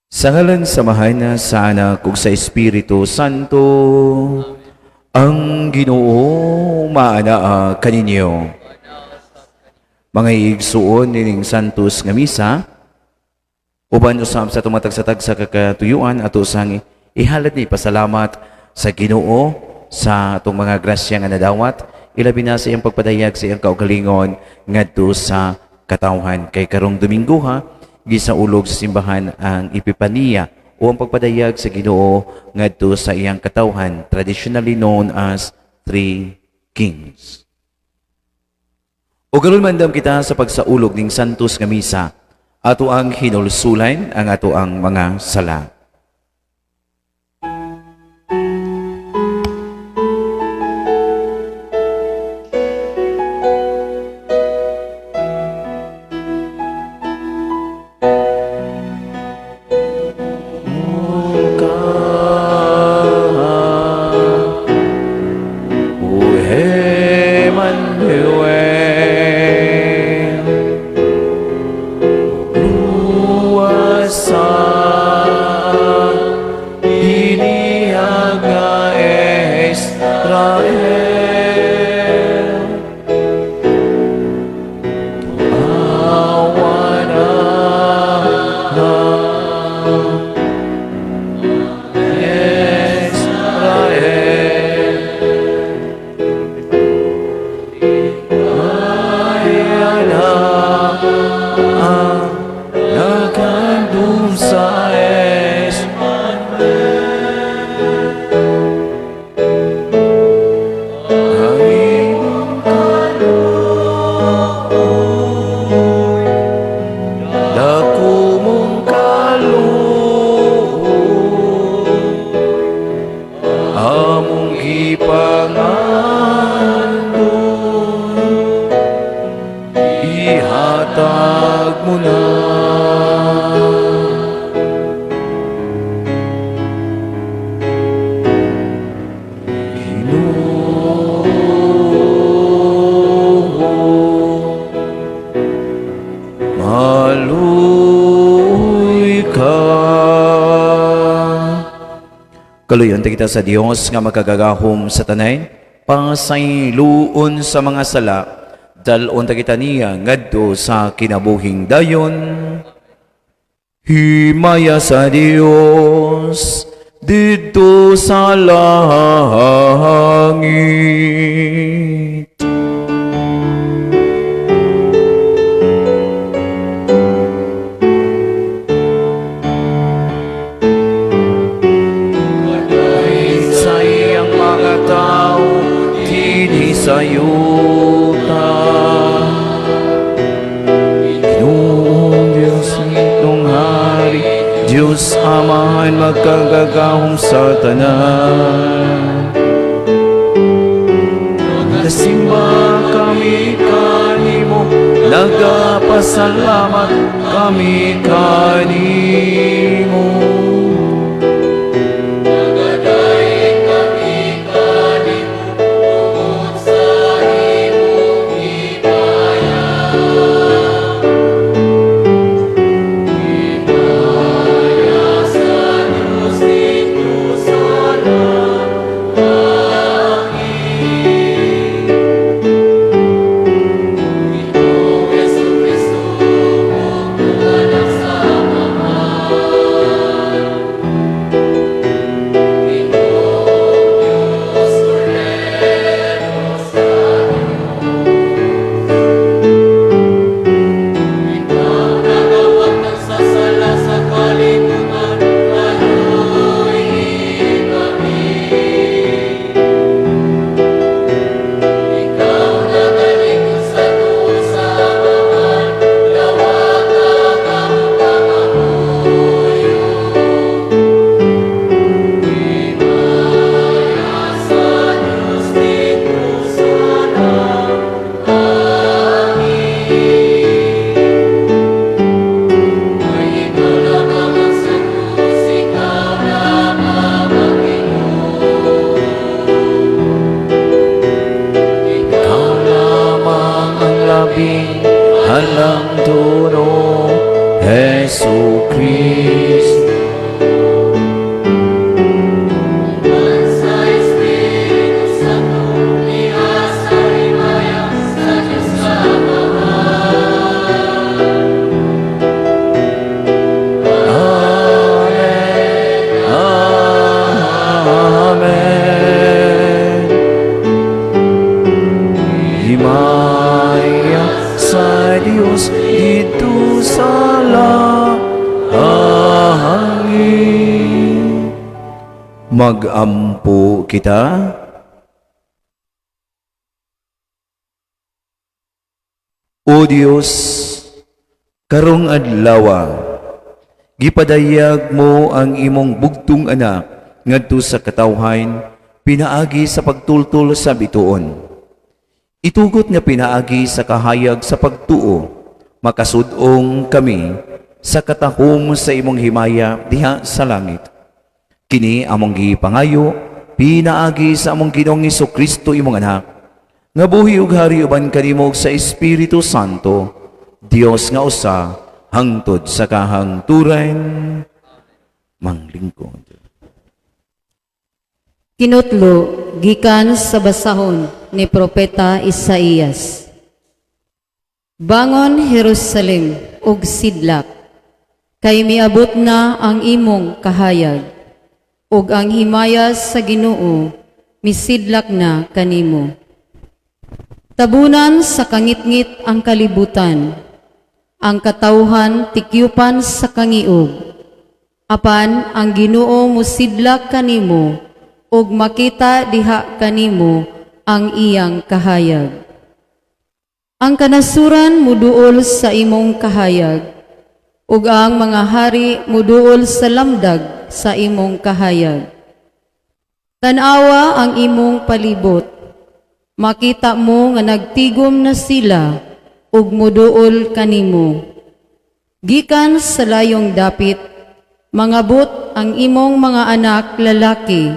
Sa ngalan samahan na sa Anak ug sa Espiritu Santo, ang Ginoo maanaa kaninyo. Mga igsuon nining Santos nga misa, uban usab sa tumatag sa kakatuyuan ato sang ihalad ni pasalamat sa Ginoo sa atong mga grasya nga nadawat, ilabi na sa iyang pagpadayag sa iyang kaugalingon ngadto sa katawhan. Kay karong Domingo gisaulog sa simbahan ang Epipania o ang pagpadayag sa Ginoo ngadto sa iyang katawhan, traditionally known as Three Kings. O karon mandam kita sa pagsaulog ning Santos nga misa, ato ang hinulsulan ang ato ang mga sala. Kaluyon ta kita sa Dios nga magkagagahom sa tanay, pasayloon sa mga sala, dalon ta kita niya ngadto sa kinabuhing dayon. Himaya sa Dios didto sa langit. Sayuta Ginoong Diyos itong hari, Diyos Amahan magkagagahom sa tanan. Nasimba kami kanimo, nagapasalamat kami kanimo. Magampo kita. O Dios, karong adlaw, gipadayag mo ang imong bugtong anak ngadto sa katawhan, pinaagi sa pagtultol sa bituon. Itugot nga pinaagi sa kahayag sa pagtuo, makasudong kami sa katahom sa imong himaya diha sa langit. Kini among gipangayo, pinaagi sa among Ginoong Hesukristo imong anak, nga buhi ug hari uban kanimo sa Espiritu Santo, Dios nga usa, hangtod sa kahangturan. Manglingkod. Kinutlo, gikan sa basahon ni Propeta Isaías. Bangon Jerusalem ug sidlak, kay miabot na ang imong kahayag, ug ang himayas sa Ginoo misidlak na kanimo. Tabunan sa kangitngit ang kalibutan, ang katawhan tikyupan sa kangiog, apan ang Ginoo musidlak kanimo, ug makita diha kanimo ang iyang kahayag. Ang kanasuran muduol sa imong kahayag, ug ang mga hari muduol sa lamdag sa imong kahayag. Tanawa ang imong palibot, makita mo nga nagtigom na sila, ug muduol kanimo. Gikan sa layong dapit, mangabot ang imong mga anak lalaki,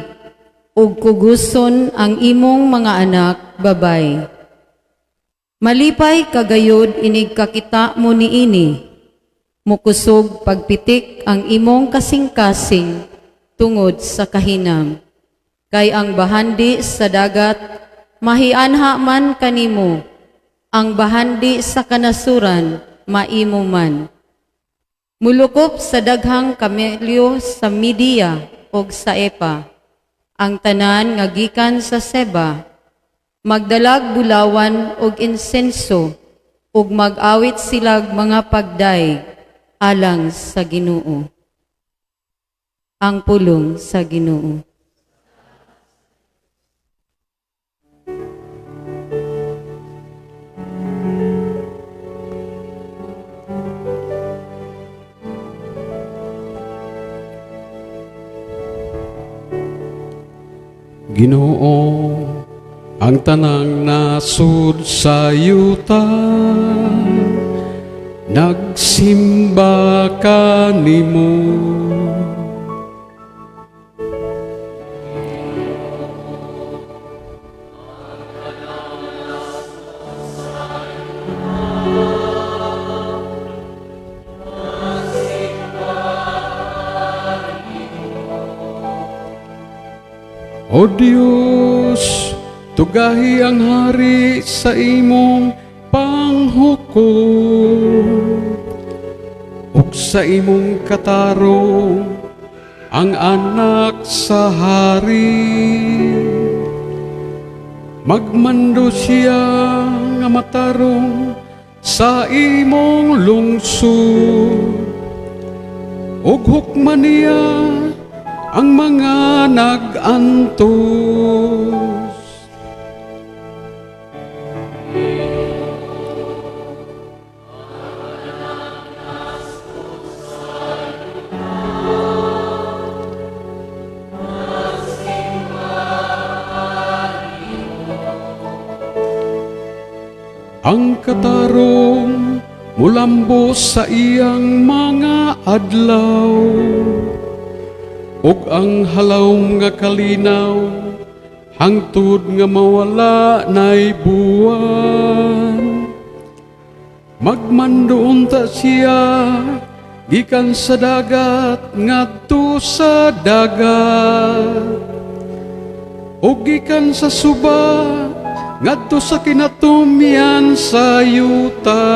ug kuguson ang imong mga anak babay. Malipay kagayod inig kakita mo niini, mukusog pagpitik ang imong kasing-kasing tungod sa kahinam. Kay ang bahandi sa dagat, mahianha man kanimo, ang bahandi sa kanasuran, maimo man. Mulukop sa daghang kamelyo sa Midia o sa Epa, ang tanan nga gikan sa Seba, magdalag bulawan og insenso, ug mag-awit silag mga pagday alang sa Ginoo. Ang pulong sa Ginoo. Ginoo, ang tanang nasud sa yuta, nagsimba kanimo. O Diyos, tugahi ang hari sa imong panghukom, ug sa imong katarong ang anak sa hari. Magmando siya nga matarong sa imong lungsod, ug hukman niya ang mga nag-antos. Ang katarong mulambos sa iyang mga adlaw, ug ang halawom nga kalinaw, hangtod nga mawala na'y buwan. Magmandoon ta siya, gikan sa dagat, ngadto sa dagat. Ug gikan sa suba, ngadto sa kinatumian sa yuta.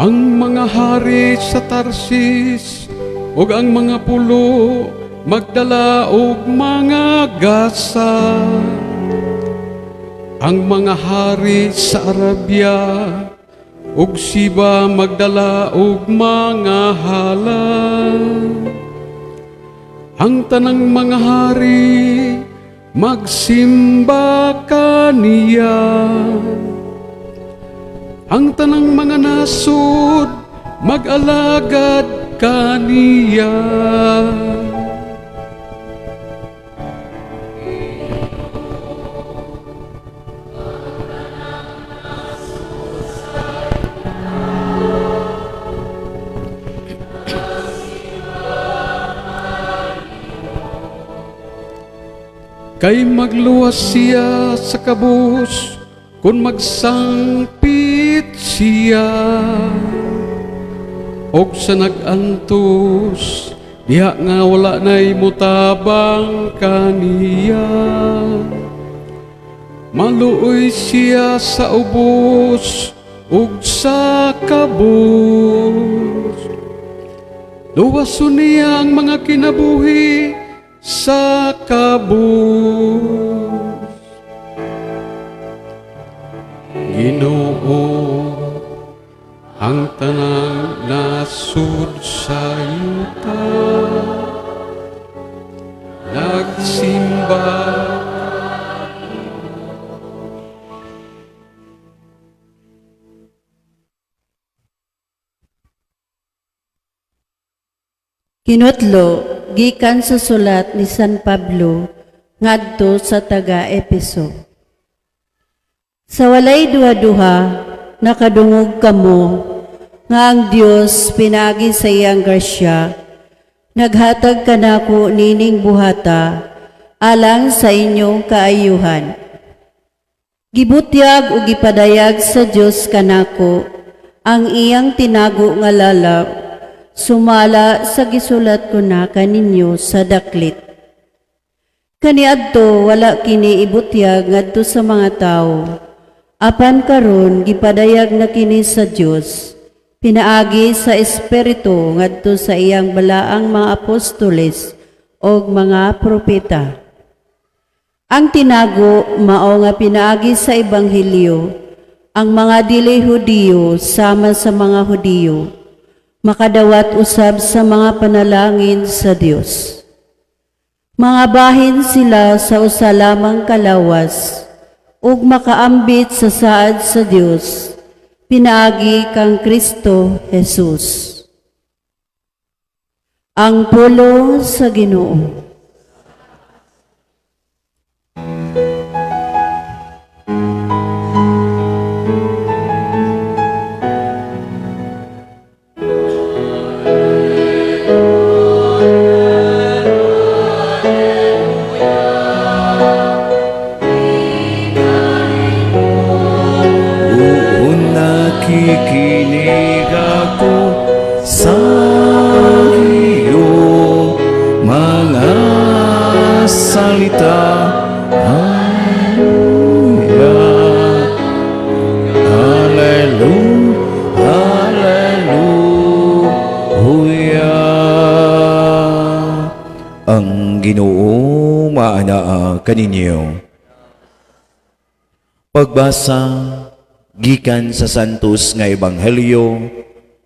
Ang mga hari sa Tarsis ug ang mga pulo magdala og mga gasa. Ang mga hari sa Arabia ug Siba magdala og mga halal. Ang tanang mga hari magsimba kaniya. Ang tanang mga nasud mag-alagad kaniya. Kay magluwas siya sa kabus, kung magsangpit siya. Og sa nagantos, diha nga wala na'y mutabang kaniya. Maluoy siya sa ubos, ug sa kabus. Luwason niya ang mga kinabuhi sa kabus. Ginoo, ang tanang nasud sa yuta nagsimba. Kinutlo, gikan sa sulat ni San Pablo, ngadto sa taga-Epeso. Sa walay duha-duha, nakadungog kamo, nga ang Dios pinagi sa iyang grasya, naghatag kanako nining buhata, alang sa inyong kaayuhan. Gibutyag o gipadayag sa Dios kanako, ang iyang tinago nga lalap, sumala sa gisulat ko na kaninyo sa daklit. Kaniadto wala kini ibutyag ngadto sa mga tao. Apan karon gipadayag na kini sa Dios. Pinaagi sa espiritu ngadto sa iyang balaang mga apostoles og mga propeta. Ang tinago mao nga pinaagi sa ebanghelyo ang mga dili Hudiyo sama sa mga Hudiyo, makadawat usab sa mga panalangin sa Dios. Mga bahin sila sa usa lamang kalawas, ug makaambit sa saad sa Dios, pinaagi kang Kristo Jesus. Ang pulo sa Ginoo. Nakikinig ako sa iyong mga salita. Hallelujah, hallelujah, hallelujah. Ang Ginoo maanaa kaninyo. Pagbasa gikan sa santos nga ebanghelyo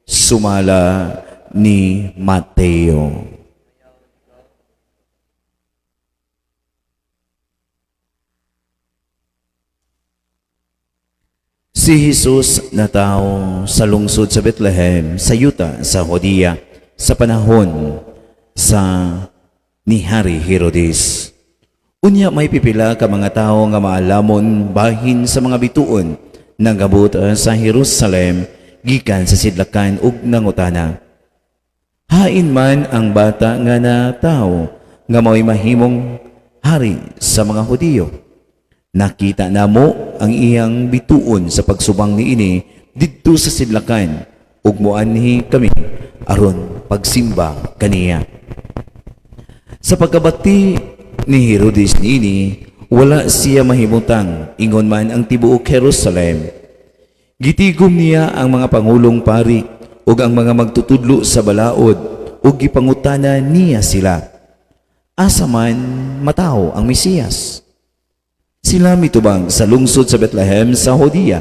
sumala ni Mateo. Si Jesus natao sa lungsod sa Bethlehem sa yuta sa Judea sa panahon sa ni Hari Herodes. Unya may pipila ka mga tao nga maalamon bahin sa mga bituon nangabot sa Jerusalem gikan sa sidlakan ug nangutana. Hain man ang bata nga na tao nga mao'y mahimong hari sa mga Hudiyo. Nakita namo ang iyang bituon sa pagsubang niini didto sa sidlakan ug moanhi kami aron pagsimba kaniya. Sa pagkabati ni Herodes niini, wala siya mahimutang ingon man ang tibuok Jerusalem. Gitigom niya ang mga pangulong pari ug ang mga magtutudlo sa balaod ug gipangutana niya sila, asa man matao ang Mesiyas? Sila mitubang sa lungsod sa Bethlehem sa Judea.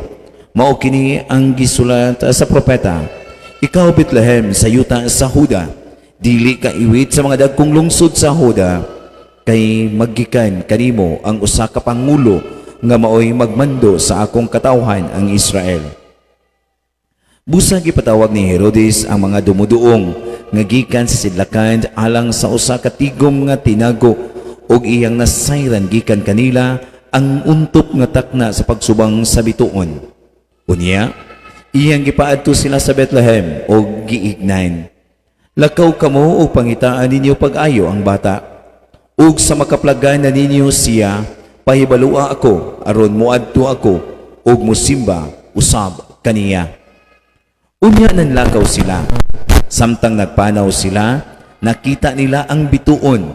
Mao kini ang gisulat sa propeta, ikaw Bethlehem sa yuta sa Huda, dili ka iwit sa mga dagkong lungsod sa Huda, kay maggikan kanimo ang usa ka pangulo nga maoy magmando sa akong katawhan ang Israel. Busa gipatawag ni Herodes ang mga dumuduong nga gikan sa sidlakan alang sa usa ka tigom nga tinago ug iyang nasayran gikan kanila ang untop nga takna sa pagsubang sa bituon. Unya, iyang gipaadto sila sa Bethlehem ug giignayn, lakaw kamo ug pangitaan ninyo pag-ayo ang bata, ug sa makaplagan na ninyo siya, pahibalua ako aron moadto ako ug mosimba usab kaniya. Unya nanlakaw sila. Samtang nagpanaw sila, nakita nila ang bituon,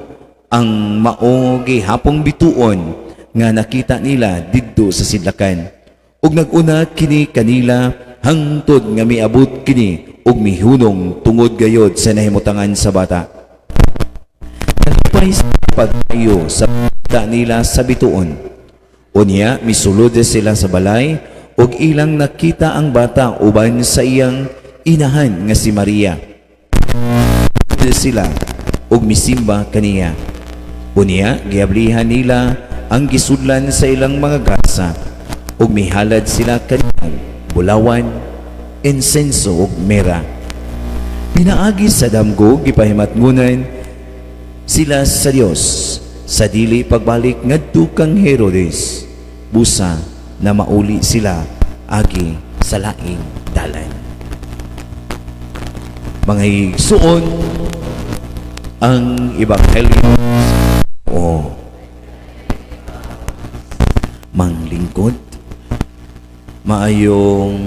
ang mao gihapong bituon nga nakita nila didto sa sidlakan. Ug naguna kini kanila hangtod nga miabot kini ug mihunong tungod gayod sa nahimutangan sa bata. Nagpay sa pagkayo sa bata nila sa bituon. Unya misulod sila sa balay ug ilang nakita ang bata uban sa iyang inahan nga si Maria. Sila ug misimba kaniya. Unya giablihan nila ang gisudlan sa ilang mga gasa ug mihalad sila kaniyang bulawan, insenso ug mera. Pinaagi sa damgo gipahimatngunan sila sa Dios sa dili pagbalik ngadto kang Herodes, busa na mauli sila agi sa laing dalan. Mga igsuon, ang ebanghelyo o manglingkod maayong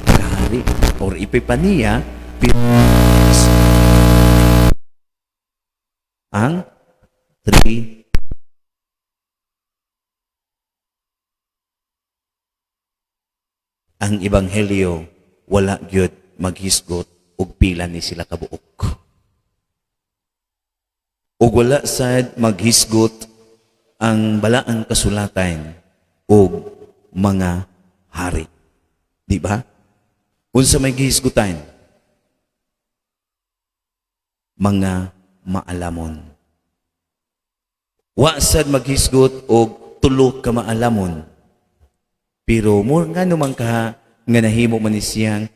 kahari or ipipaniya ang 3 ang ebanghelyo wala gyud maghisgot og pila ni sila kabuok. Ug wala sad maghisgot ang balaang kasulatan og mga hari. Di ba? Unsa may gihisgutan? Mga maalamon. Wa sad maghisgot og tulo ka maalamon. Pero mo nga naman ka nga nahimo man ni siyang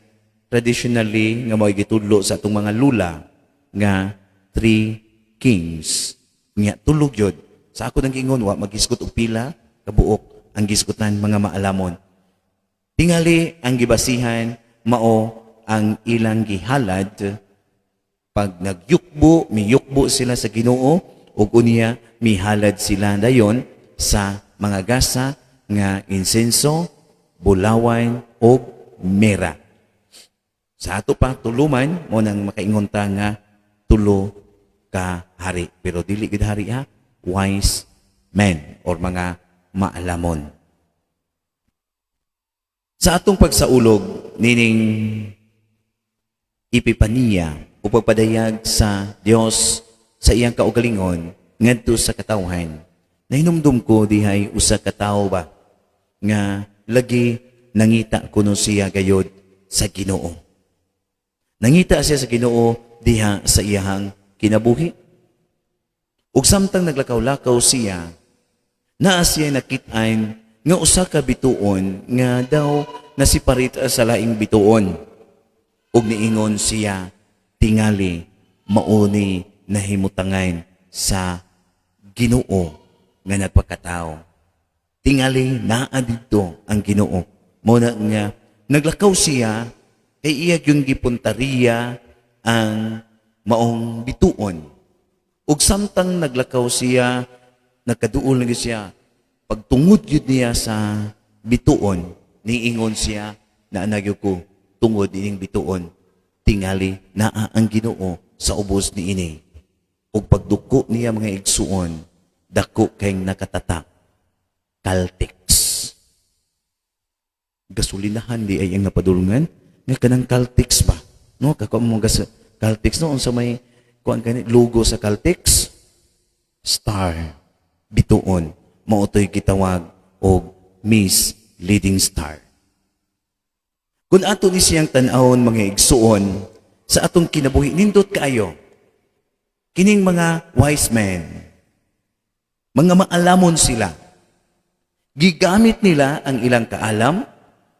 traditionally nga mao gitudlo sa atong mga lula nga 3 kings. Nga tulog yun. Sa ako nang gingon wa maghisgot og pila kabuok ang gisgutan mga maalamon. Tingali ang gibasihan mao ang ilang gihalad pag nagyukbo, miyukbo sila sa Ginoo ug unya mihalad sila dayon sa mga gasa nga insenso, bulawan o mera. Sa ato pa tuluman mo nang makaingonta nga tulo ka hari, pero dili gid hari ha, wise men or mga maalamon. Sa atong pagsaulog nining Epipania o pagpadayag sa Dios sa iyang kaugalingon ngadto sa katawhan, nahinumdum ko dihay usa ka tawo ba nga lagi nangita kuno siya gayod sa Ginoo. Nangita siya sa Ginoo diha sa iyang kinabuhi. Ug samtang naglakaw-lakaw siya, naa siya nakit-an nga usa ka bituon nga daw nasiparit sa laing bituon. Ug niingon siya, tingali mauni nahimutangan sa Ginoo nga nagpakatao. Tingali naa didto ang Ginoo. Muna nga naglakaw siya kay iya yung gipuntariya ang maong bituon. Ug samtang naglakaw siya, nagkaduol na siya, pagtungod yun niya sa bituon, niingon siya na anagyo ko, tungod ining bituon, tingali naa ang Ginoo sa ubos ni ini. ug pagduko niya mga igsuon, dako kayong nakatatak, Caltex. Gasolinahan di ay ang napadulungan, nga kanang Caltex ba? No, kako mo Caltex no, unsa may kuan kani logo sa Caltex? Star, bituon, mautoy gitawag og Miss Leading Star. Kung ato ni siyang tan-awon mga igsuon sa atong kinabuhi, nindot kaayo. Kining mga wise men, mga maalamon sila. Gigamit nila ang ilang kaalam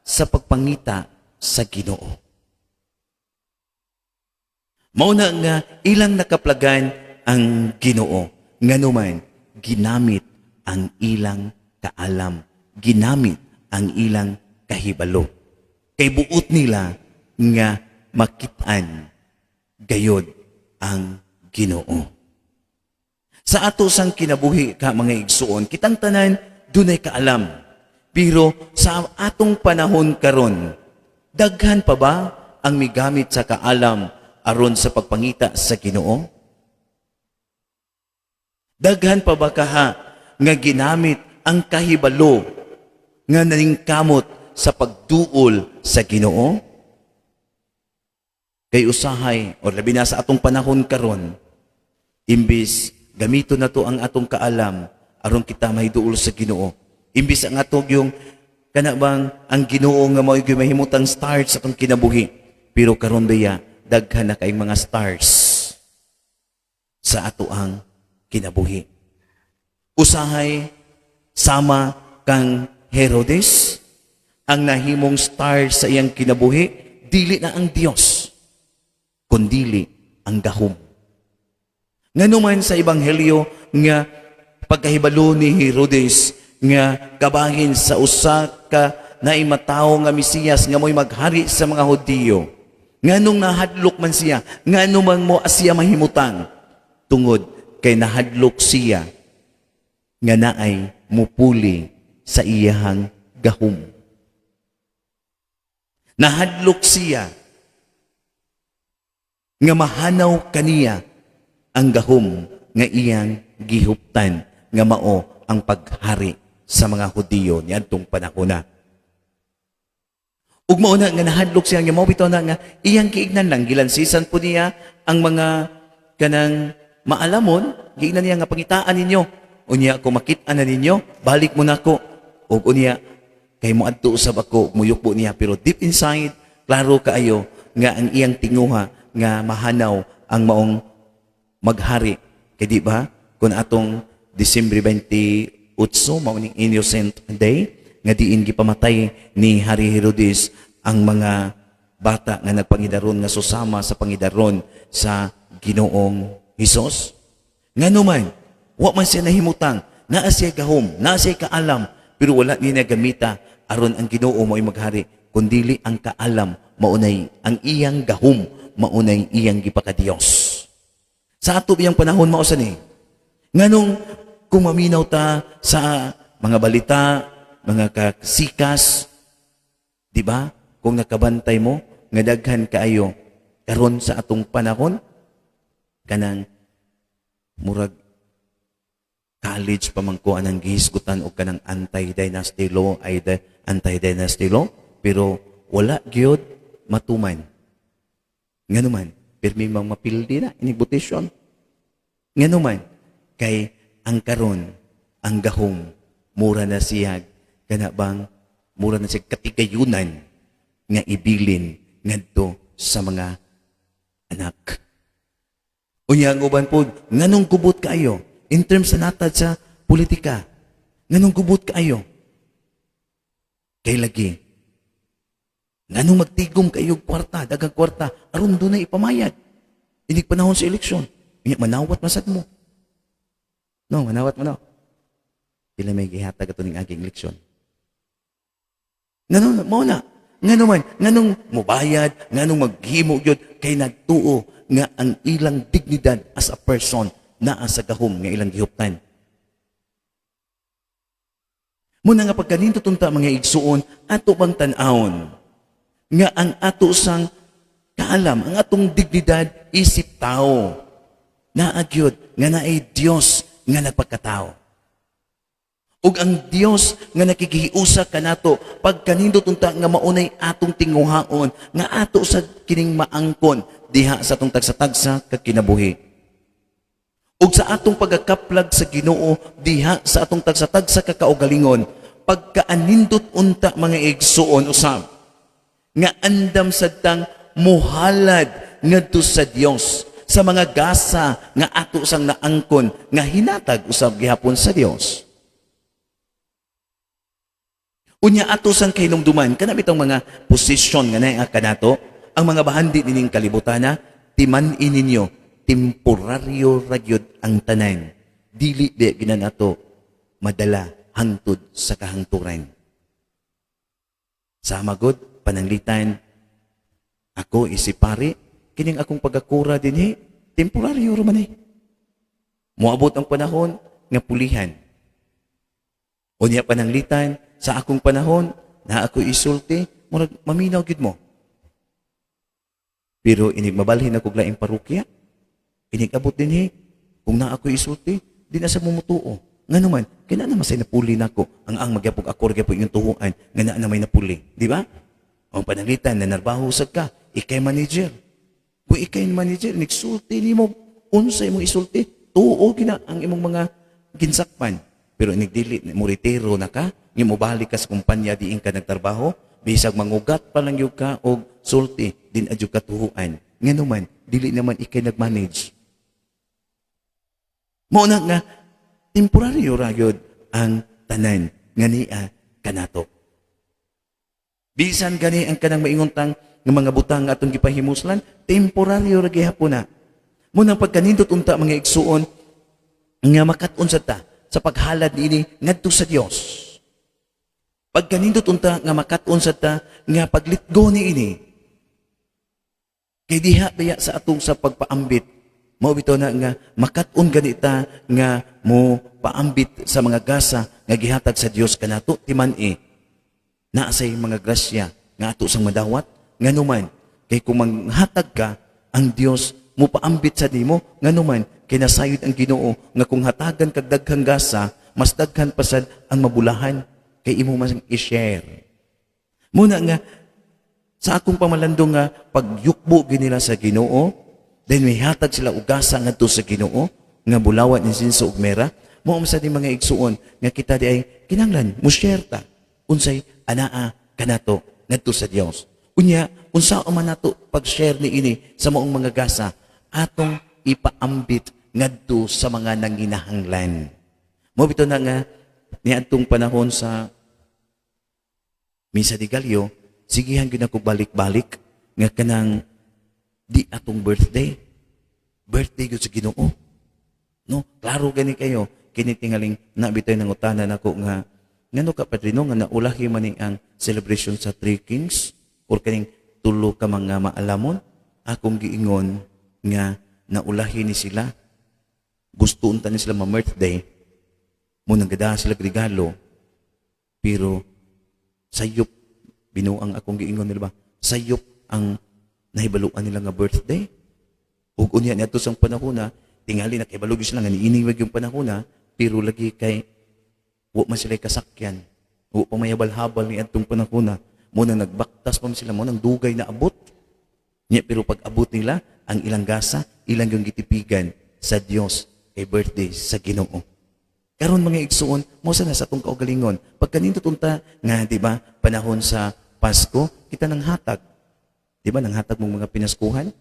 sa pagpangita sa Ginoo. Mao na nga ilang nakaplagan ang Ginoo. Nganuman, ginamit ang ilang kaalam, ginamit ang ilang kahibalo. Kay buot nila nga makitaan gayod ang Ginoo. Sa ato sang kinabuhi ka mga igsuon, kitang tanan dunay kaalam. Pero sa atong panahon karon, daghan pa ba ang migamit sa kaalam aron sa pagpangita sa Ginoo? Daghan pa ba kaha nga ginamit ang kahibalo nga naningkamot sa pagduol sa Ginoo? Kay usahay, o labi na sa atong panahon karon, imbis gamito na to ang atong kaalam aron kita mahiduol sa Ginoo. Imbis ang atong yung kanabang ang Ginoo nga mao gyud mahimutang stars sa atong kinabuhi. Pero karon biya daghan na kay mga stars sa ato ang kinabuhi. Usahay sama kang Herodes, ang nahimong star sa iyang kinabuhi, dili na ang Dios, kundili ang gahom. Nganuman sa ebanghelyo nga pagkahibalo ni Herodes nga kabahin sa usa ka naimatawo nga Mesiyas nga mo'y maghari sa mga Hudiyo. Nganong nahadlok man siya, nganong mo siya mahimutang, tungod kay nahadlok siya nga naay mupuli sa iyahang gahom. Nahadlok siya nga mahanaw kaniya ang gahom nga iyang gihuptan nga mao ang paghari sa mga Hudiyo niadtong panahon na. Ug mao na nga nahadlok siya nga mao bitaw na nga iyang kiignan lang gilansisan po niya ang mga kanang maalamon, giignan niya nga pangitaan ninyo. Unya ko makit-an na ninyo, balik mo nako. Ug unya kay moadto usab ako, muyukbo niya pero deep inside klaro kaayo nga ang iyang tinguha nga mahanaw ang maong maghari. Kay di ba kun atong Disyembre 28 mao ning Innocent Day nga diin gipamatay ni Hari Herodes ang mga bata nga nagpangidaron nga susama sa pangidaron sa Ginoong Hesus. Nganuman, wa man siya nahimutang, naa siya gahom, naa siya kaalam, pero wala niya gamita aron ang Ginoo mo'y maghari, kundili ang kaalam maunay ang iyang gahom, maunay iyang gipakadiyos. Sa ato biyang panahon mao ni. Nganong kung maminaw ta sa mga balita, mga kasikas, di ba? Kung nakabantay mo nga daghan kaayo karon sa atong panahon kanang murag college pamangko anang gihisgutan og kanang anti-dynasty law ay anti-dynasty law pero wala gyud matuman. Nganuman, pirmi mang mapildi na inig botisyon. Nganuman, kay ang karon ang gahom mura na siya kana bang mura na siya katigayunan nga ibilin ngadto sa mga anak. Unya ang uban po, nganong gubot kaayo in terms sa natad sa politika? Nganong gubot kaayo? Kay lagi. Nganong magtigom kayo kwarta, dagang kwarta, aron doon na ipamayad. Inig panahon sa eleksyon. Manawat masad mo. No, manawat mo no. Sila may gihatag ito ng aking eleksyon. Nganong, mo na. Nganong mubayad, nganong maghimo yun, kay nagtuo nga ang ilang dignidad as a person naa sa gahom nga ilang gihuptan. Muna nga pagkaninto tunta mga igsuon, ato bang tanawon nga ang ato sang kaalam, ang atong dignidad isip tao, naagyod nga naay Dios nga nagpagkatao. Ug ang Dios nga nakikihiusa kanato pagkanindot unta nga maunay atong tinguhaon nga ato sa kining maangkon diha sa atong tagsa-tagsa ka kinabuhi. Ug sa atong pagakaplag sa Ginoo diha sa atong tagsa-tagsa ka kaugalingon, pagkaanindot unta mga igsuon usab nga andam sadtang muhalad ngadto sa Dios sa mga gasa nga ato sang naangkon nga hinatag usab gihapon sa Dios. Unya ato sang kahinumduman kana bitong mga posisyon nga naa kanato, ang mga bahandi nining kalibutana timan-in ninyo temporaryo ragyod ang tanan. Dili di ginanato madala hangtod sa kahangturan. Sa magod pananglitan ako isipari kining akong pagakura dinhi temporaryo ra man eh. Moabot ang panahon nga pulihan. Unya pananglitan sa akong panahon na ako isulti, murag maminaw gid mo. Pero inig mabalhin ako laing parokya, inig abot dinhi kung na ako isulti, di na sa mumutuo. Nga naman, kaya na masay napuli nako ang magyapog ako gyapon yung tuhuan nga na may napuli, di ba? Ang pananglitan na narbaho usab ka, ikay manager. Kung ikay manager, nigsulti nimo unsay mo isulti, tuo gina ang imong mga ginsakpan. Pero nigdili mo retiro na ka, nga mobalik ka sa kumpanya diin ka nagtrabaho, bisag mangugat pa lang yung ka o sulti, din adyo katuhuan. Nga naman, dili naman ikay nag-manage. Mauna nga, temporaryo ragyod ang tanan nga niya kanato. Bisan gani ang kanang mainguntang ng mga butang nga atong gipahimuslan, temporaryo ra gihapon na. Muna pagkanindot unta mga igsuon nga makat-on sa ta sa paghalad niini ngadto sa Dios. Pagkanindot unta nga makat-on sa ta nga paglitgo niini. Kay diha baya sa atong sa pagpaambit mao bitaw na nga makat-on ganita nga mo paambit sa mga gasa nga gihatag sa Dios kanato timan-i. Naa say mga grasya nga ato sang madawat nganuman kay kung manghatag ka ang Dios mo paambit sa nimo nganuman kay nasayod ang Ginoo nga kung hatagan kag daghang gasa mas daghan pa sad ang mabulahan kay imo mas i-share. Muna nga sa akong pamalandong nga pagyukbo ginila sa Ginoo, then may hatag sila og gasa ngadto sa Ginoo nga bulawat ni sinso ug mera, mao sa di mga igsuon nga kita di ay kinahanglan mo share ta unsay anaa kanato ngadto sa Dios. Unya unsa man nato pag-share ni ini sa maong mga gasa atong ipaambit ngadto sa mga nanginahanglan. Mo bitaw na nga niadtong panahon sa Misa de Gallo, sigihan gyud ako balik-balik nga kanang di atong birthday. Birthday gyud sa Ginoo. No, klaro gani kayo kini tingaling nabitay nang utanan nako nga ngano ka padrino nga naulahi man ang celebration sa Three Kings or kaning tulo ka mga maalamon akong giingon nga naulahi ni sila. Gusto unta ni sila ma-birthday. Muna gada sila regalo. Pero sayop binuang akong giingon nila ba? Sayop ang nahibaluan nila nga birthday. Ug unya niadto sang panahon na tingali na kay balog sila nga niining wag yung panahon na pero lagi kay wa man sila kasakyan. Wa pa mayabal-habal ni adtong panahon na muna nagbaktas pa sila mo nang dugay na abot. Nya pero pag abot nila ang ilang gasa, ilang yung gitipigan sa Dios kay birthday sa Ginoo. Karon mga igsuon, mo sa nasa atong kaugalingon. Pagkanindot unta nga, di ba, panahon sa Pasko, kita nang hatag. Di ba, nang hatag mong mga pinaskuhan?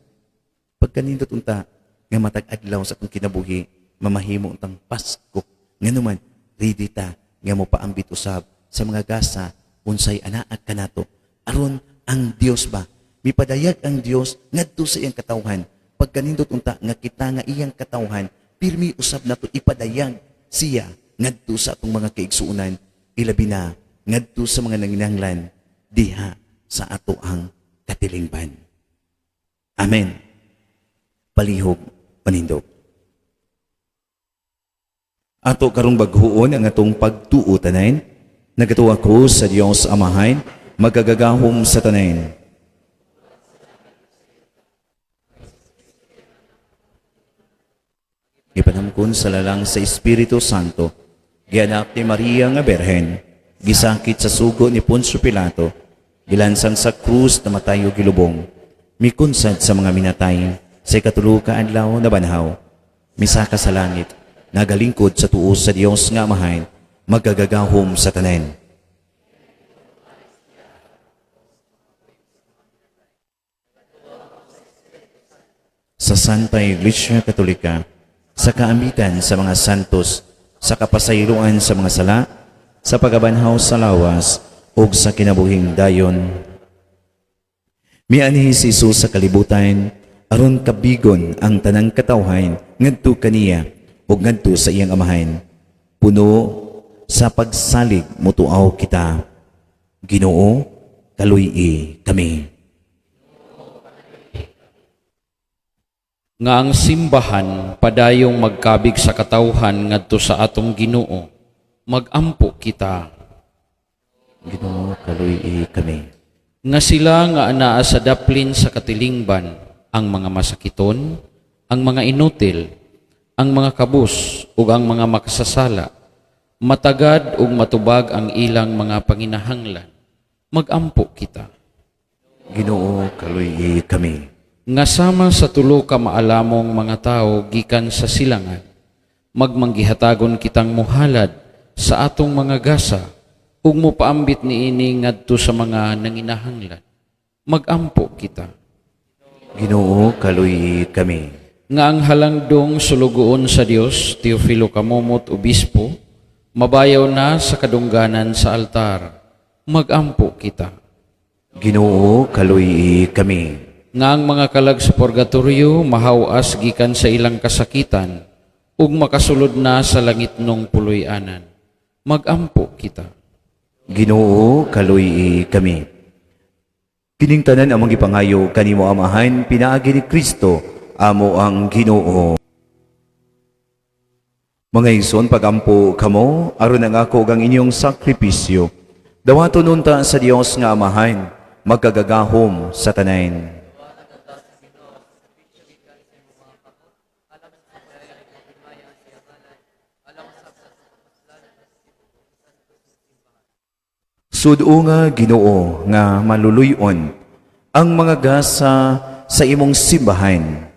Pagkanindot unta nga matag adlaw sa atong kinabuhi, mamahimo untang Pasko. Nga naman, ready ta nga mo paambit usab sa mga gasa unsay anaak kanato. Aron ang Dios ba, mipadayag ang Dios ngadto sa iyang katawhan. Pagkanindot unta nga kita nga iyang katawhan, pirmi usab nato ipadayag siya ngadto sa atong mga kaigsuunan, ilabi na ngadto sa mga nanginahanglan diha sa ato ang katilingban. Amen. Palihog panindog. Ato karong baghuon ang atong pagtuo tanan, nagatuo ako sa Dios Amahan, magagagahom sa tanan. Ipanamkon sa lalang sa Espiritu Santo, gianak ni Maria nga Berhen, gisakit sa sugo ni Poncio Pilato, gilansang sa krus na matayo gilubong, mikunsad sa mga minatay, sa ikatulo ka adlaw na banhaw, misaka sa langit, nagalingkod sa tuos sa Dios nga Amahan, magagagahom sa tanen. Sa Santa Iglesia Katolika, sa kaamitan sa mga santos, sa kapasayloan sa mga sala, sa pagabanhaw sa lawas, ug sa kinabuhing dayon. Mianhi si Jesus sa kalibutan, aron kabigon ang tanang katawhan ngadto kaniya ug ngadto sa iyang amahan. Puno sa pagsalig mutuaw kita. Ginoo, kaluy-i kami. Nga ang simbahan padayong magkabig sa katawhan ngadto sa atong Ginoo, magampo kita. Ginoo, kaluy-i kami. Nga sila nga anaa sa daplin sa katilingban, ang mga masakiton, ang mga inutil, ang mga kabus ug ang mga makasasala, matagad ug matubag ang ilang mga panginahanglan, magampo kita. Ginoo, kaluy-i kami. Nga sama sa tulo ka maalamong mga tao gikan sa silangan, magmanggihatagon kitang muhalad sa atong mga gasa, ug mopaambit niini ngadto sa mga nanginahanglan, magampo kita. Ginoo, kaluy-i kami. Nga ang halangdong sulugoon sa Dios, Teofilo Kamumot, Obispo, mabayaw na sa kadungganan sa altar, magampo kita. Ginoo, kaluy-i kami. Nga ang mga kalag sa purgatorio mahawas gikan sa ilang kasakitan ug makasulod na sa langit nung puloy-anan, magampo kita. Ginoo, kaluy-i kami. Kining tanan among gipangayo kanimo Amahan, pinaagi ni Kristo amo ang Ginoo. Mga igsoon, pagampo kamo aron ang ako ug ang inyong sakripisyo. Dawaton unta sa Dios nga Amahan, magkagagahom sa tanan. Sudo nga Ginoo nga maluluyon ang mga gasa sa imong simbahan.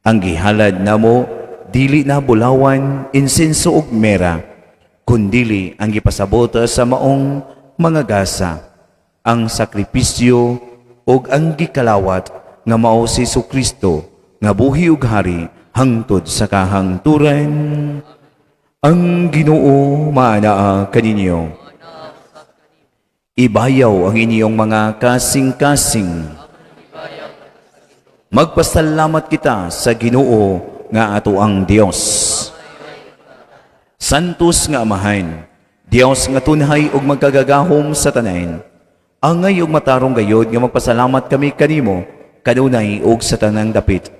Ang gihalad namo dili na bulawan, insenso ug mera, kundili ang gipasabot sa maong mga gasa, ang sakripisyo ug ang gikalawat nga mao si Jesucristo nga buhi ug hari hangtod sa kahangturan. Ang Ginoo maanaa kaninyo. Ibayaw ang inyong mga kasing-kasing. Magpasalamat kita sa Ginoo nga ato ang Dios. Santos nga Amahan, Dios nga tunhay ug magkagagahom sa tanan, angay ug matarong gayod nga magpasalamat kami kanimo kanunay ug sa tanang dapit.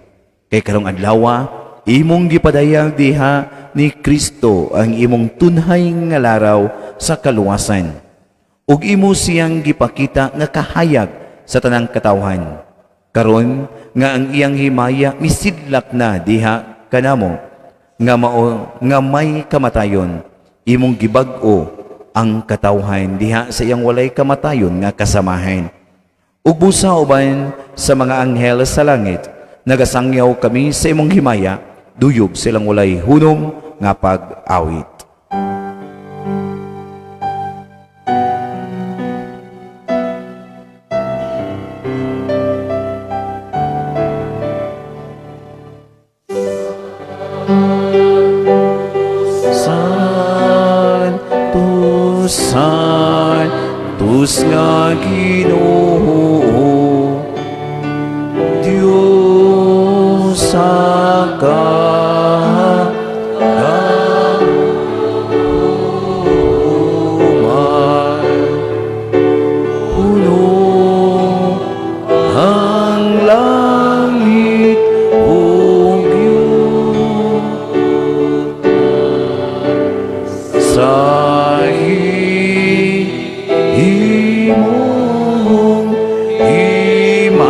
Kay karong adlaw imong gipadayag diha ni Kristo ang imong tunhay nga laraw sa kaluwasan. Ug imo siyang gipakita nga kahayag sa tanang katawhan. Karon nga ang iyang himaya misidlak na diha kanamo nga mao nga may kamatayon, imong gibag-o ang katawhan diha sa iyang walay kamatayon nga kasamahan. Ug busa uban sa mga anghel sa langit, nagasangyaw kami sa imong himaya, duyog silang walay hunong nga pag-awit. Santos nga Ginoo, Diyos sa kahangman, puno ang langit ug iyong sa imong himaya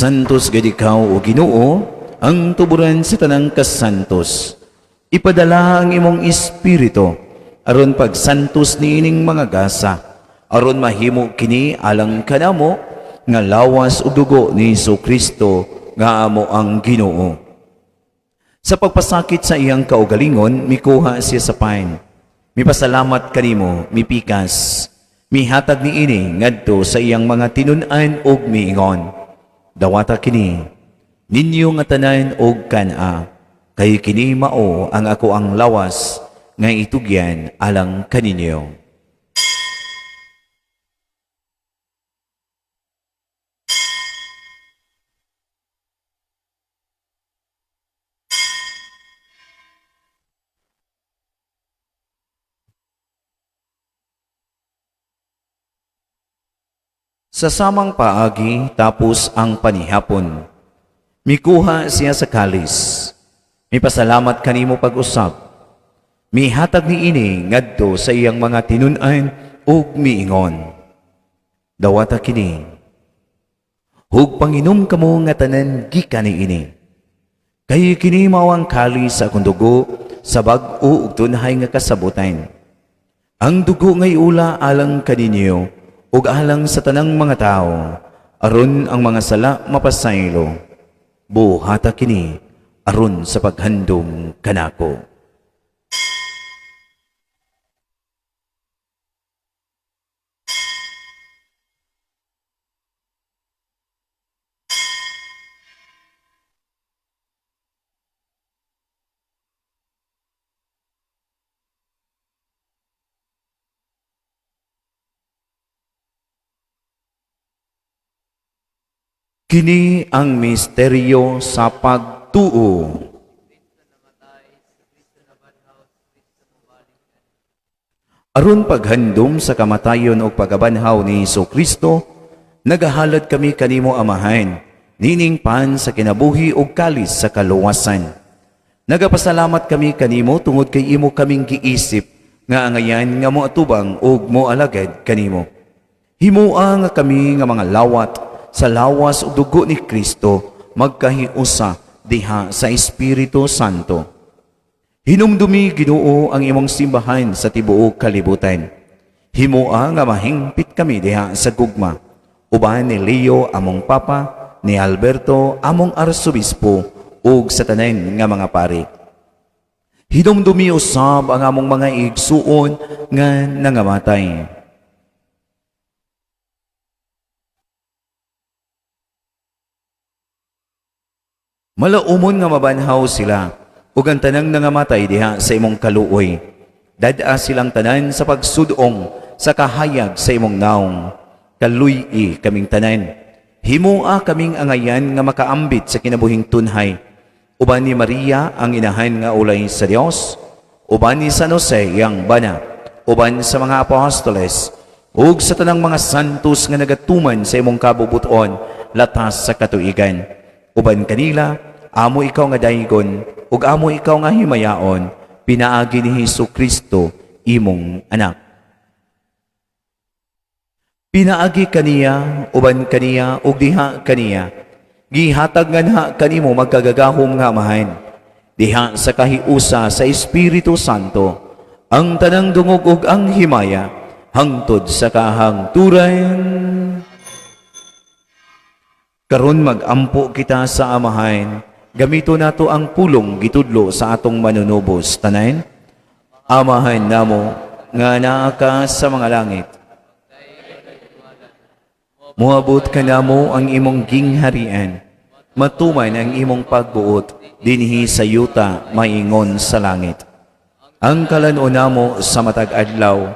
Santos gid ikaw o Ginoo, ang tuburan sa tanang kasantos. Ipadala ang imong espiritu aron pagsantos niining mga gasa, aron mahimo kini alang kanamo nga lawas ug dugo ni Kristo nga amo ang Ginoo. Sa pagpasakit sa iyang kaugalingon, mikuha siya sa pain. Mipasalamat kanimo, mipikas. Mihatag ni ini ngadto sa iyang mga tinun-an ug miingon. Dawata kini, ninyo nga tanan og kana, kay kini mao ang ako ang lawas nga itugyan alang kaninyo. Sa samang paagi tapos ang panihapon, mikuha siya sa kalis. Mipasalamat kanimo pag-usap. Mihatag ni ini ngadto sa iyang mga tinun-an ug miingon. Dawata kini. Hug panginom kamo nga tanan gikan ni ini. Kay kini mao ang kalis sa akong dugo sa bag-o ug tunhay nga kasabutan. Ang dugo ngay ula alang kaninyo ug alang sa tanang mga tao, aron ang mga sala mapasaylo. Buhata kini aron sa paghandom kanako. Kini ang misteryo sa pagtuo. Aron paghandom sa kamatayon o pagabanhaw ni Kristo, nagahalad kami kanimo amahan, nining pan sa kinabuhi o kalis sa kaluwasan. Nagapasalamat kami kanimo tungod kay imo kaming giisip, nga angayan nga mo atubang og mo alagad kanimo. Himua nga kami nga mga lawat, sa lawas ug dugo ni Kristo magkahiusa diha sa Espiritu Santo. Hinumdumi Ginoo ang imong simbahan sa tibuok kalibutan. Himoa nga mahingpit kami diha sa gugma. Uban ni Leo among papa, ni Alberto among arsobispo ug sa tanan nga mga pari. Hinumdumi usab ang among mga igsuon nga nangamatay. Malaumon nga mabanhaw sila, ug ang tanang nangamatay diha sa imong kaluoy. Dada silang tanan sa pagsudong sa kahayag sa imong naong. Kaluy-i kaming tanan. Himua kaming angayan nga makaambit sa kinabuhing tunhay. Uban ni Maria ang inahan nga ulay sa Dios, uban ni San Jose yang bana, uban sa mga apostoles, ug sa tanang mga santos nga nagatuman sa imong kabubuton latas sa katuigan. Uban kanila, amo ikaw nga daygon, ug amo ikaw nga himayaon, pinaagi ni Kristo imong anak. Pinaagi kaniya, uban kaniya, ug diha kaniya. Gihatag nga na kanimo magkagagahom nga amahan. Diha sa kahiusa sa Espiritu Santo, ang tanang dungog ug ang himaya, hangtod sa kahangturan. Karon magampo kita sa amahan, gamito nato ang pulong gitudlo sa atong manunubos. Tanan, amahan namo nga naa ka sa mga langit. Muabot ka namo ang imong gingharian, matuman ang imong pagbuot, dinhi sa yuta maingon sa langit. Ang kalanon namo sa matag adlaw,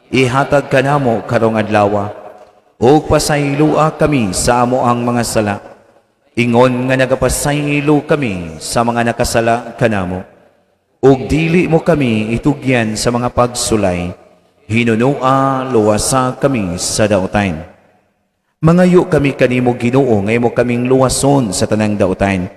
ihatag ka namo karong adlaw. O pasaylua kami sa amo ang mga sala. Ingon nga nagapasaylo kami sa mga nakasala kanamo. Ug dili mo kami itugyan sa mga pagsulay. Hinunua luwasa kami sa dautan. Mangayo kami kanimo Ginoo nga imo kaming luwason sa tanang dautan.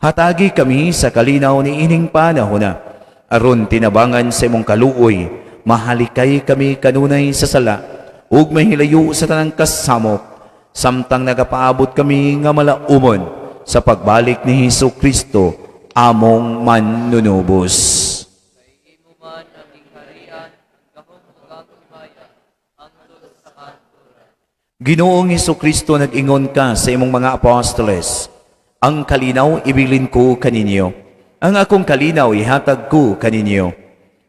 Hatagi kami sa kalinaw ni ining panahon na, aron tinabangan sa imong kaluoy, mahalikay kami kanunay sa sala, ug mahilayo sa tanang kasamok, samtang nagapaabot kami nga malaumon sa pagbalik ni Hesu Kristo, among manunubos. Ginoong Hesu Kristo, nag-ingon ka sa imong mga apostoles, ang kalinaw ibilin ko kaninyo, ang akong kalinaw ihatag ko kaninyo.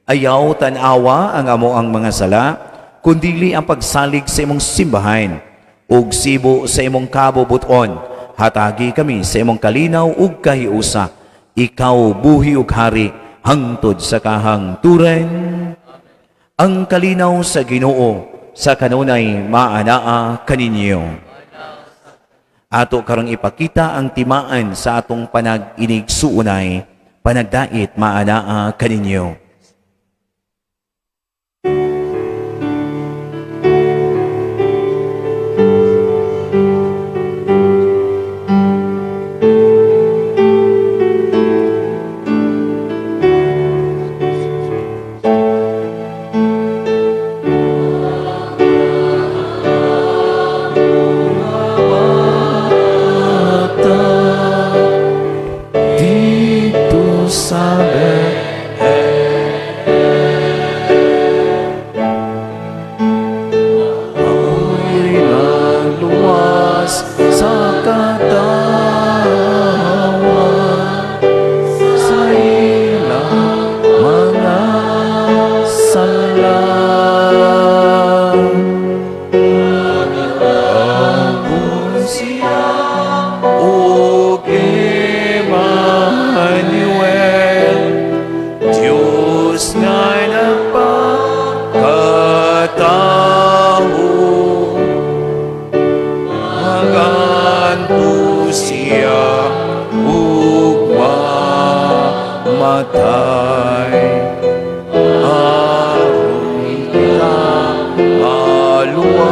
Ayaw tanawa ang amo ang mga sala, kundili ang pagsalig sa imong simbahan, ug sibo sa imong kabubuton, hatagi kami sa imong kalinaw ug kahiusa. Ikaw buhi ug hari, hangtod sa kahangturan. Ang kalinaw sa Ginoo, sa kanunay maanaa kaninyo. Ato karong ipakita ang timaan sa atong panag-inigsuunay, panagdait maanaa kaninyo. Dito sa ako'y naluwas sa katawan sa ilang mga sala. Ang siya o Emmanuel, Diyos nga nagpakatao, maganto siya ug mamatay. Aron kita maluwas,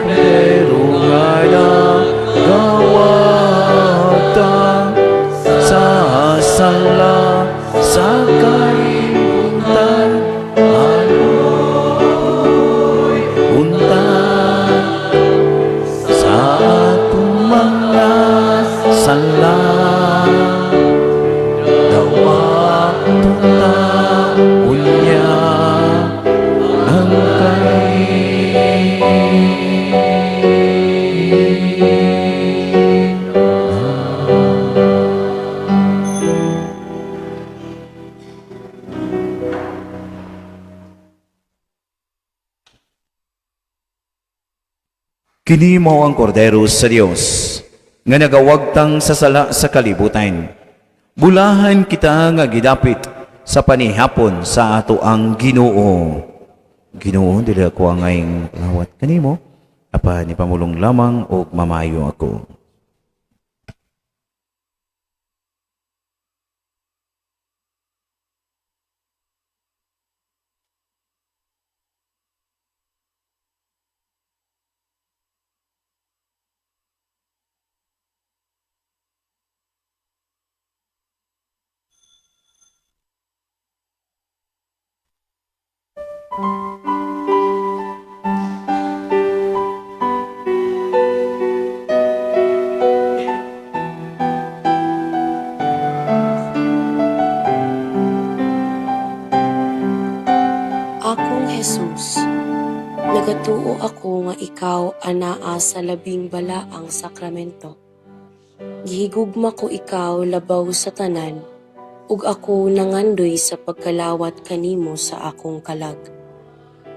pero nga nagawatan sa sala sa kalibutan, aluy untan sa atong mga sala. Dawa tuta unya ang Kini mao ang kordero sa Dios nga nagawagtang sa sala sa kalibutan. Bulahan kita nga gidapit sa panihapon sa ato ang Ginoo. Ginoo, dili ako ang ngayong lawat kanimo, apan ni pamulong lamang og mamayo ako. Akong Jesus, nagatuo ako nga ikaw anaa sa labing balaang sakramento. Gihigugma ko ikaw labaw sa tanan, ug ako nangandoy sa pagkalawat kanimo sa akong kalag.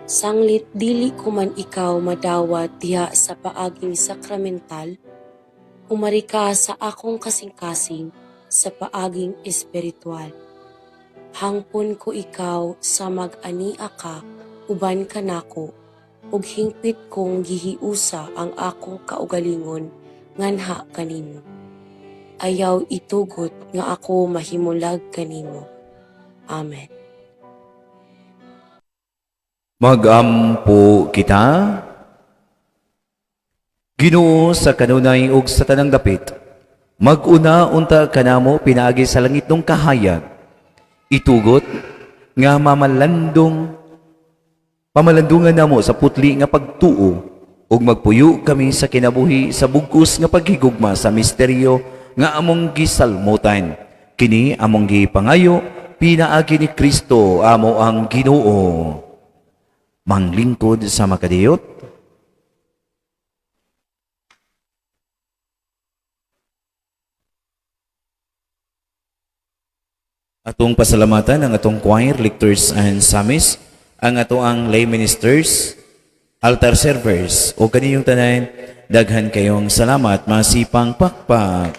Sanglit dili ko man ikaw madawat diha sa paaging sakramental, umari ka sa akong kasing-kasing sa paaging espiritual. Hangpon ko ikaw sa mag-ania ka, uban ka nako, ug hingpit kong gihiusa ang akong kaugalingon nganha kanimo. Ayaw itugot nga ako mahimulag kanimo. Amen. Magampo kita. Ginoo, sa kanunay ug sa tanang dapit, maguna unta kanamo pinaagi sa langit ng kahayag. Itugot nga mamalandong Pamalandungan namo sa putli nga pagtuo ug magpuyo kami sa kinabuhi sa bugkos nga paghigugma sa misteryo nga among gisalmutan. Kini among gipangayo pinaagi ni Kristo amo ang Ginoo. Manglingkod sa makadiyot. Atong pasalamatan ang atong choir, lectors and psalmists, ang atoang lay ministers, altar servers, o kaniyong tanan, daghan kayong salamat, masipang pakpak.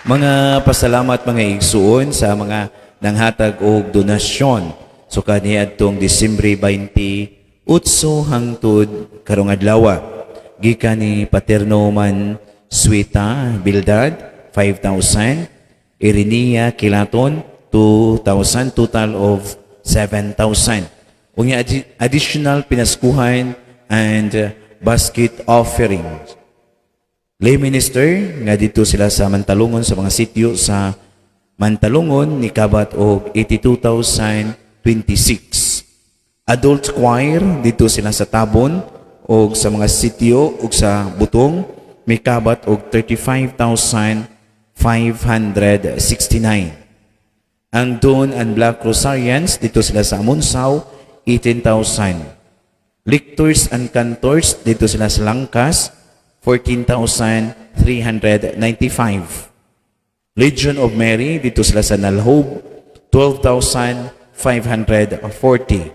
Mga pasalamat mga igsuon sa mga nanghatag og donasyon. So kaniadtong Disyembre 28 hangtod karong adlaw. Gikan ni Paterno Man Suita Bildad 5,000, Irinia Kilaton 2,000, total of 7,000. Unya additional pinaskuhan and basket offerings. Lay minister nga dito sila sa Mantalungon sa mga sityo sa Mantalungon ni kabat og 82,026. Adult choir dito sila sa Tabon og sa mga sityo og sa Butong may kabat og 35,569. Ang Dawn and Black Rosarians dito sila sa Amunsaw 18,000. Lictors and Cantors dito sila sa Langkas 14,395. Legion of Mary dito sila sa Nalhob 12,540.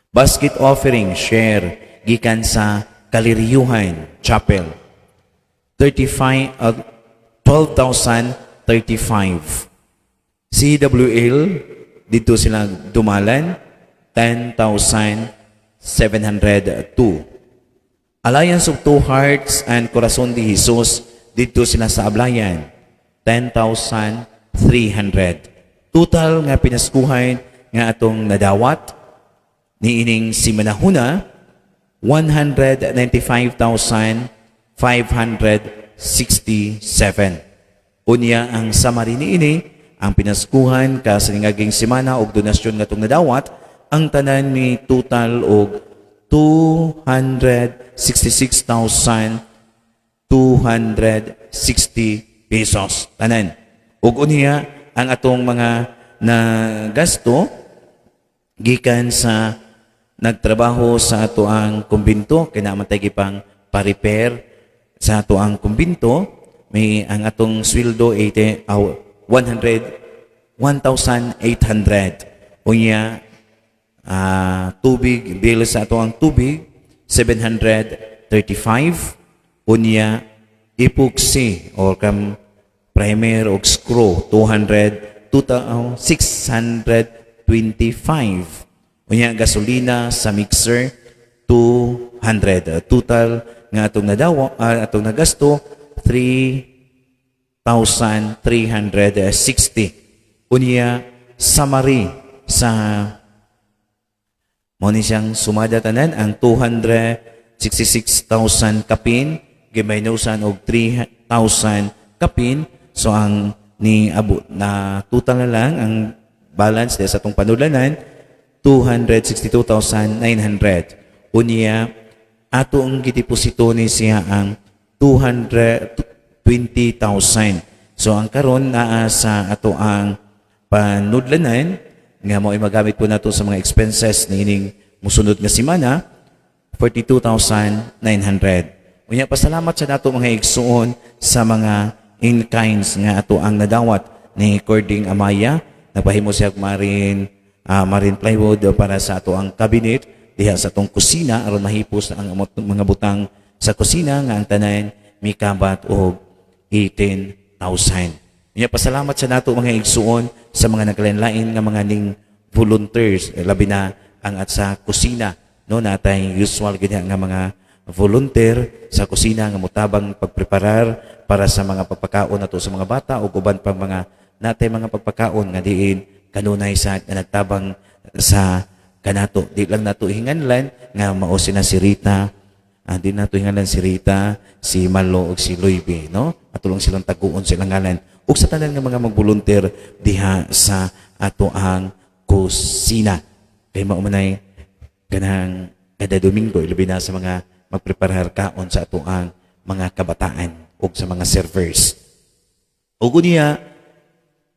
Basket offering share gikan sa Kaliriyuhan Chapel 12,035. CWL dito sila Dumalan 10,702. Alliance of Two Hearts and Corazon de Jesus dito sila sa Ablayan 10,300. Total nga pinaskuhan nga atong nadawat niining si Manahuna 195,567. Unya ang summary niini ang pinaskuhan kasaningaging semana og donasyon nga atong nadawat ang tanan ni total og 266,260 pesos tanan. Ug unya ang atong mga nagasto gikan sa nagtrabaho sa ato ang kumbinto kinaman tay gipang pa-repair sa ato ang kumbinto may ang atong sweldo 1,800. Unya tubig, bill sa ato ang tubig, 735. Unya, epoxy or primer o screw, 625. Unya, gasolina sa mixer, 200. Total nga atong atong nagasto, 3,360. Unya, summary sa mao siyang sumada tanan ang 266,000 kapin gimaynusan og 3,000 kapin so ang ni abot na total na lang ang balance sa atong panulanan 262,900. Unya ato ang gideposito ni siya ang 220,000. So ang karon naa sa ato ang panudlanan nga mo ay magamit po nato sa mga expenses ni ining musunod nga semana 42,900. Unya pasalamat sa nato mga igsuon sa mga in-kinds nga ato ang nadawat ni Cording Amaya. Nagpahimo siya marine plywood para sa ato ang cabinet diha sa atong kusina aron mahipos ang mga butang sa kusina nga ang tanan mikabat og 18,000. Unya pasalamat sa nato mga igsuon sa mga naglain-lain nga mga ning volunteers labi na ang at sa kusina no natay usual gid nga mga volunteer sa kusina nga motabang pagpreparar para sa mga pagpakaon nato sa mga bata ug uban pang mga natay mga pagpakaon nga diin kanunay sa nagtabang sa kanato. Di lang nato hinganlan nga mao sina si Rita, di nato hinganlan si Rita, si Malo ug si Loibe, no? Atulong silang taguon silang ngalan ug sa tanan nga mga mag-volunteer diha sa ato ang kusina. Kay maumanay kanang kada Domingo, ilabi na sa mga magpreparar kaon sa ato ang mga kabataan o sa mga servers. O niya,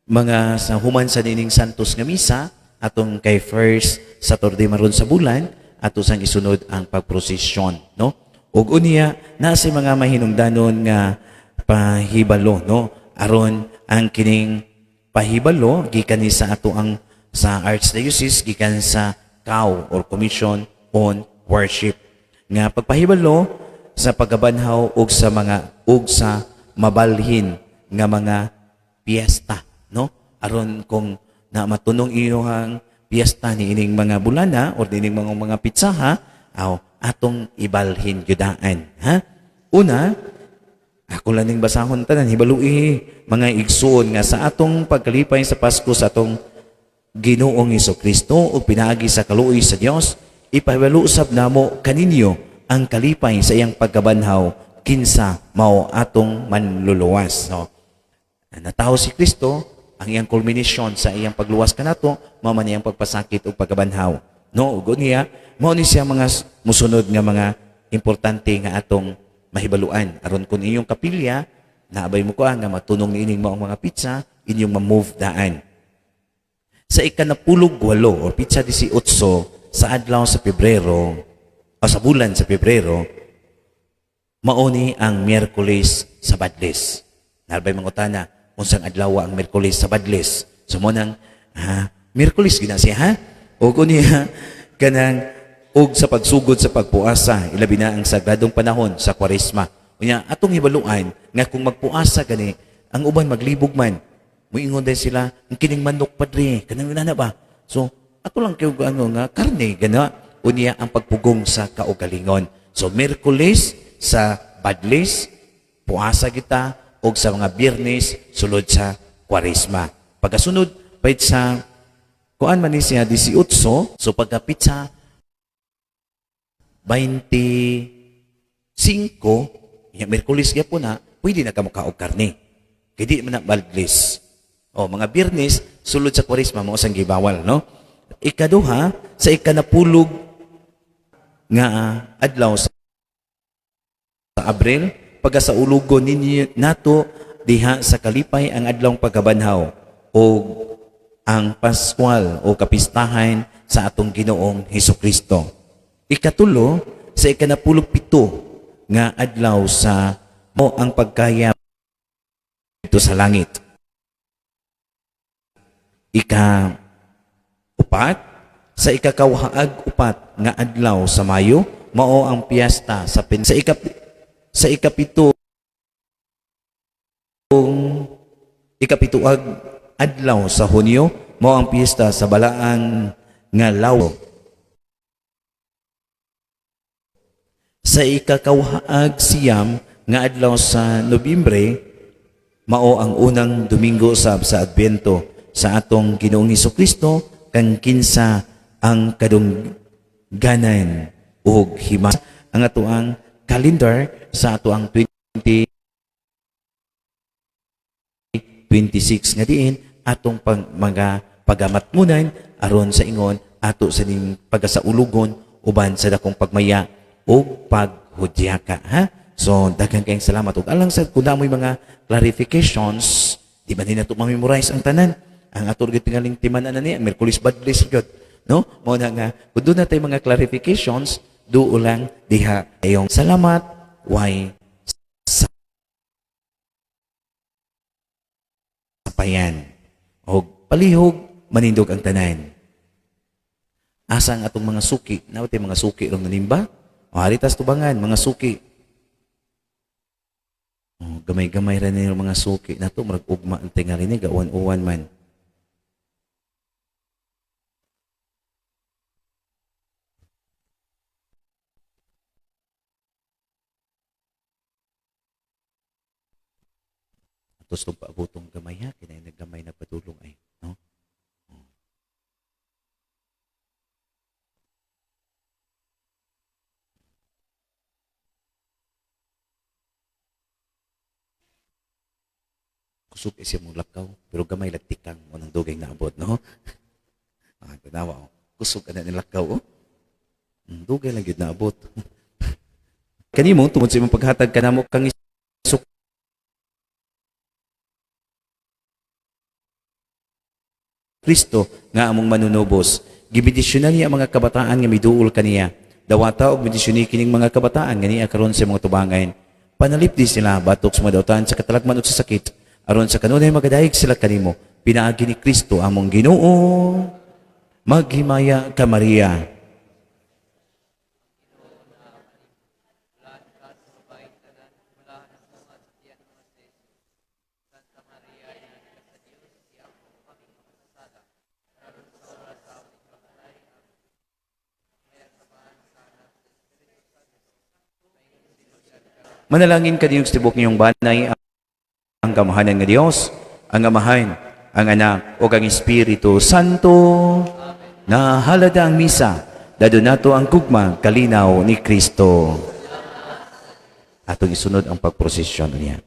mga sa human sa nining Santos nga misa, atong kay first Saturday maron sa bulan, ato sang isunod ang pagprosesyon, no? O niya, nasa mga mahinungdanon nga pahibalo, no? Aron ang kining pahibalo, gikan ni sa ato ang sa Archdiocese, gikan sa CAW or Commission on Worship. Nga pagpahibalo sa pagabanhaw og sa mabalhin nga mga piyesta, no? Aron kung na matunong iyohang piyesta ni ining mga bulana or ining mga pitsaha, atong ibalhin yudaan, ha? Una, ako lang ning basahon tanan hibalui mga igsoon nga sa atong pagkalipay sa Pasko sa atong Ginoong Hesukristo o pinaagi sa kaluoy sa Dios, ipahibalusab namo kaninyo ang kalipay sa iyang pagkabanhaw kinsa mao atong manluluwas, no? Natawo si Kristo, ang iyang culmination sa iyang pagluwas kanato mao man iyang pagpasakit ug pagkabanhaw, no? Ug niya mao ni siya mga musunod nga mga importante nga atong mahibaluan aron kun inyong kapilya naabay mo ko nga matunong niining mo ang mga pizza inyong ma-move daan. Sa ikanapulog walo o pizza 18 sa adlaw sa Pebrero o sa bulan sa Pebrero, mauni ang Miyerkules sa Badles. Narbay mangutana, unsang adlaw ang Miyerkules sa Badles? So mo nang Miyerkules gina siya, ha? O niya kanang og sa pagsugod sa pagpuasa, ilabi na ang sagradong panahon sa Kwaresma. Unya atong hibaluan nga kung magpuasa gani, ang uban maglibog man, muingon din sila, ang kining manok padre, kanang na ba? So, ato lang kayo nga karne, gana. Unya ang pagpugong sa kaugalingon. So, Miyerkules sa Badles, puasa kita, o sa mga Biyernes, sulod sa Kwaresma. Pagkasunod, pahit sa, kuan man ni siya, 18, so pagkapit sa 25, yung Miyerkules kaya po na, pwede na ka makaog karne. Kaya di man na Badles. O, mga Biyernes, sulod sa Kwaresma, mo sang gibawal, no? Ikaduha, sa ikanapulog nga adlaw sa Abril, pagka sa ulugon ninyo nato, diha sa kalipay ang adlawng pagkabanhaw o ang Pascual o kapistahan sa atong Ginoong Hesukristo. Ikatulo, sa ikanapulog pito nga adlaw sa mo ang pagkayap ito sa langit. Ika-upat, sa ikakawhaag upat nga adlaw sa Mayo, mao ang piyesta sa ikapituag adlaw sa Hunyo, mao ang piyesta sa balaang nga law. Sa ikakawhaag siyam nga adlaw sa Nobyembre, mao ang unang Domingo sa Adbento sa atong Ginoong Hesukristo kang kinsa ang kadungganan ug hima ang atoang calendar sa atoang 2026 nga diin atong mga pagamatmunan aron sa ingon ato sa ning pagasaulugon uban sa dakong pagmaya ug paghudyaka, ha? So daghang kayong salamat ug alang sa kun namoy mga clarifications, di ba din nato ma-memorize ang tanan? Ang ato gid tingaling timan ana ni Miyerkules Badles gyud, no? Mao na nga kun doon natay mga clarifications, duo lang diha ayong salamat way sapayan og palihog manindog ang tanan. Asa ang atong mga suki? Naway mga suki rong nanimba? O haritas tubangan mga suki. Gamay-gamay ra ni mga suki nato murag ugma ang tingali ni gawan-uwan man. Atos tong paabotong gamay ha, kinay naggamay na padulong ay, no? Kusog isya mong lakaw, pero gamay lagtikang mo ng dugay na abot, no? Tanawa, oh. Kusog ka na nilakaw, oh. Dugay lang yun naabot. Kanimo, tungod sa imong paghatag ka na mo kang Hesus Kristo nga among manunubos. Gibidisyonan niya ang mga kabataan nga miduol kaniya. Dawata og bidisyon kining mga kabataan nga niya karon sa mga tubangayn. Panalipdi sila batok sa madawtan sa katalagman ug sa sakit. Aron sa kanunay magadayeg sila kanimo. Pinaagi ni Kristo among Ginoo. Maghimaya ka Maria. Manalangin kaniyong tibok niyong banay ang kamahanan nga Dios, ang Amahan, ang Anak, o ang Espiritu Santo. Na halada ang misa, dado nato ang gugma kalinaw ni Kristo. Atong isunod ang pagprosesyon niya.